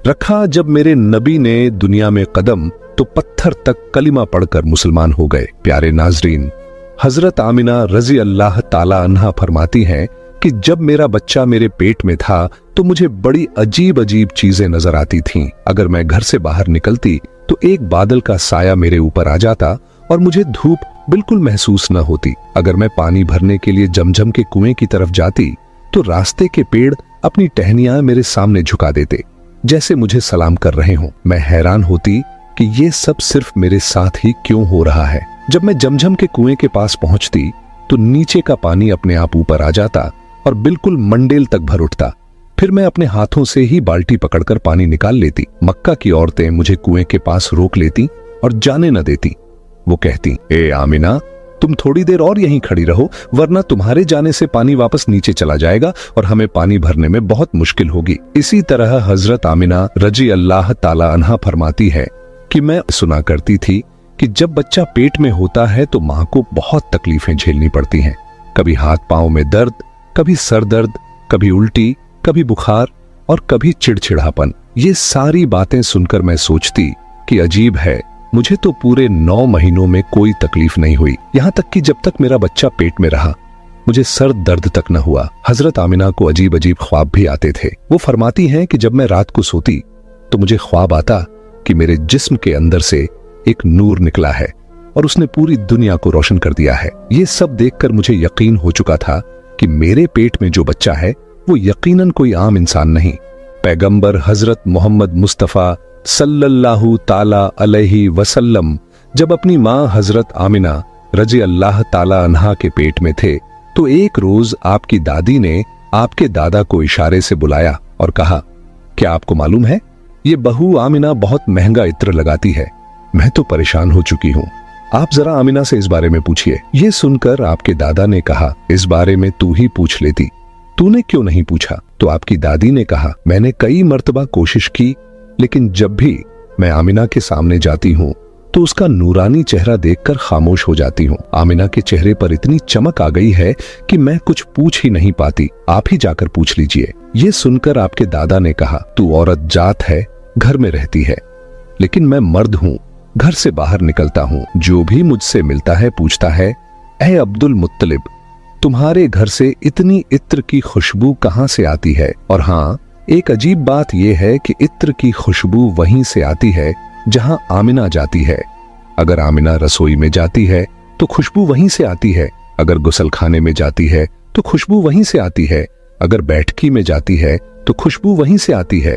रखा जब मेरे नबी ने दुनिया में कदम तो पत्थर तक कलिमा पढ़कर मुसलमान हो गए। प्यारे नाजरीन, हजरत आमिना रजी अल्लाह ताला अन्हा फरमाती हैं कि जब मेरा बच्चा मेरे पेट में था तो मुझे बड़ी अजीब अजीब चीजें नजर आती थीं। अगर मैं घर से बाहर निकलती तो एक बादल का साया मेरे ऊपर आ जाता और मुझे धूप बिल्कुल महसूस न होती। अगर मैं पानी भरने के लिए जमजम के कुएं की तरफ जाती तो रास्ते के पेड़ अपनी टहनियां मेरे सामने झुका देते, जैसे मुझे सलाम कर रहे हों। मैं हैरान होती कि ये सब सिर्फ मेरे साथ ही क्यों हो रहा है। जब मैं जमजम के कुएं के पास पहुंचती तो नीचे का पानी अपने आप ऊपर आ जाता और बिल्कुल मंडेल तक भर उठता। फिर मैं अपने हाथों से ही बाल्टी पकड़कर पानी निकाल लेती। मक्का की औरतें मुझे कुएं के पास रोक लेती और जाने न देती। वो कहती, ए आमिना, तुम थोड़ी देर और यहीं खड़ी रहो, वरना तुम्हारे जाने से पानी वापस नीचे चला जाएगा और हमें पानी भरने में बहुत मुश्किल होगी। इसी तरह हजरत आमिना रजी अल्लाह ताला अन्हा फरमाती है कि मैं सुना करती थी कि जब बच्चा पेट में होता है तो मां को बहुत तकलीफें झेलनी पड़ती हैं। कभी हाथ पांव में दर्द, कभी सर दर्द, कभी उल्टी, कभी बुखार और कभी चिड़चिड़ापन। ये सारी बातें सुनकर मैं सोचती कि अजीब है, मुझे तो पूरे 9 महीनों में कोई तकलीफ नहीं हुई। यहां तक कि जब तक मेरा बच्चा पेट में रहा मुझे सर दर्द तक न हुआ। हजरत आमिना को अजीब अजीब ख्वाब भी आते थे। वो फरमाती हैं कि जब मैं रात को सोती तो मुझे ख्वाब आता कि मेरे जिस्म के अंदर से एक नूर निकला है और उसने पूरी दुनिया को रोशन कर दिया है। ये सब देखकर मुझे यकीन हो चुका था कि मेरे पेट में जो बच्चा है वो यकीनन कोई आम इंसान नहीं, पैगंबर हजरत मोहम्मद मुस्तफ़ा सल्लल्लाहु ताला अलैहि वसल्लम जब अपनी मां हजरत आमिना रजी अल्लाह ताला अन्हा के पेट में थे तो एक रोज आपकी दादी ने आपके दादा को इशारे से बुलाया और कहा, क्या आपको मालूम है ये बहू आमिना बहुत महंगा इत्र लगाती है। मैं तो परेशान हो चुकी हूँ, आप जरा आमिना से इस बारे में पूछिए। ये सुनकर आपके दादा ने कहा, इस बारे में तू ही पूछ लेती, तूने क्यों नहीं पूछा? तो आपकी दादी ने कहा, मैंने कई मर्तबा कोशिश की, लेकिन जब भी मैं आमिना के सामने जाती हूँ तो उसका नूरानी चेहरा देखकर खामोश हो जाती हूँ। आमिना के चेहरे पर इतनी चमक आ गई है कि मैं कुछ पूछ ही नहीं पाती, आप ही जाकर पूछ लीजिए। ये सुनकर आपके दादा ने कहा, तू औरत जात है, घर में रहती है, लेकिन मैं मर्द हूँ, घर से बाहर निकलता हूँ। जो भी मुझसे मिलता है पूछता है, ऐ अब्दुल मुत्तलिब, तुम्हारे घर से इतनी इत्र की खुशबू कहाँ से आती है? और हाँ, एक अजीब बात यह है कि इत्र की खुशबू वहीं से आती है जहां आमिना जाती है। अगर आमिना रसोई में जाती है तो खुशबू वहीं से आती है, अगर गुसलखाने में जाती है तो खुशबू वहीं से आती है, अगर बैठकी में जाती है तो खुशबू वहीं से आती है,